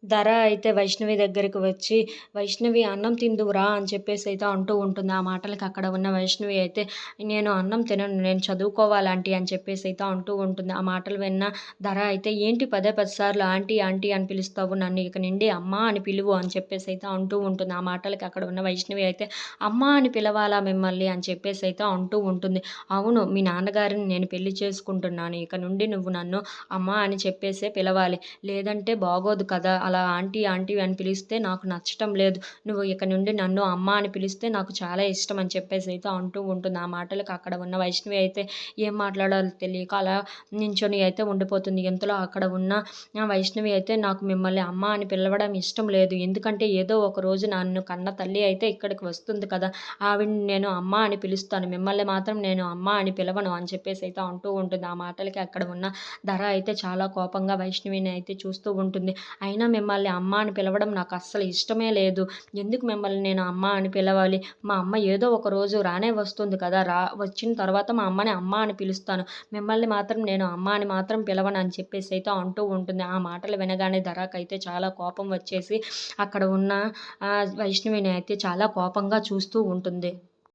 ధర అయితే వైష్ణవి దగ్గరికి వచ్చి, "వైష్ణవి అన్నం తిందువురా" అని చెప్పేసి అయితే అంటూ ఉంటుంది. ఆ మాటలకి అక్కడ ఉన్న వైష్ణవి అయితే, "నేను అన్నం తినను. నేను చదువుకోవాలి ఆంటీ" అని చెప్పేసి అయితే అంటూ ఉంటుంది. ఆ మాటలు విన్న ధర అయితే, "ఏంటి పదే 10 సార్లు ఆంటీ, ఆంటీ అని పిలుస్తావు? నన్ను ఇక నుండి అమ్మ అని పిలువు" అని చెప్పేసి అయితే అంటూ ఉంటుంది. ఆ మాటలకి అక్కడ ఉన్న వైష్ణవి అయితే, "అమ్మ అని పిలవాలా మిమ్మల్ని" అని చెప్పేసి అయితే అంటూ ఉంటుంది. "అవును. మీ నాన్నగారిని నేను పెళ్లి చేసుకుంటున్నాను. ఇక నుండి నువ్వు నన్ను అమ్మ అని చెప్పేసే పిలవాలి. లేదంటే బాగోదు కదా! అలా ఆంటీ, ఆంటీ అని పిలిస్తే నాకు నచ్చటం లేదు. నువ్వు ఇక నుండి నన్ను అమ్మ అని పిలిస్తే నాకు చాలా ఇష్టం" అని చెప్పేసైతే అంటూ ఉంటుంది. ఆ మాటలకి అక్కడ ఉన్న వైష్ణవి అయితే ఏం మాట్లాడాలో తెలియక అలా నించొని అయితే ఉండిపోతుంది. ఇంతలో అక్కడ ఉన్న వైష్ణవి అయితే, "నాకు మిమ్మల్ని అమ్మ అని పిలవడం ఇష్టం లేదు. ఎందుకంటే ఏదో ఒక రోజు నన్ను కన్న తల్లి అయితే ఇక్కడికి వస్తుంది కదా! ఆవిడని నేను అమ్మ అని పిలుస్తాను. మిమ్మల్ని మాత్రం నేను అమ్మ అని పిలవను" అని చెప్పేసైతే అంటూ ఉంటుంది. ఆ మాటలకి అక్కడ ఉన్న ధర అయితే చాలా కోపంగా వైష్ణవిని అయితే చూస్తూ ఉంటుంది. "అయినా మిమ్మల్ని అమ్మ అని పిలవడం నాకు అస్సలు ఇష్టమే లేదు. ఎందుకు మిమ్మల్ని నేను అమ్మ అని పిలవాలి? మా అమ్మ ఏదో ఒక రోజు రానే వస్తుంది కదా! వచ్చిన తర్వాత మా అమ్మని అమ్మ అని పిలుస్తాను. మిమ్మల్ని మాత్రం నేను అమ్మ అని మాత్రం పిలవను" అని చెప్పేసైతే అంటూ ఉంటుంది. ఆ మాటలు వినగానే ధరకైతే చాలా కోపం వచ్చేసి అక్కడ ఉన్న వైష్ణవిని అయితే చాలా కోపంగా చూస్తూ ఉంటుంది.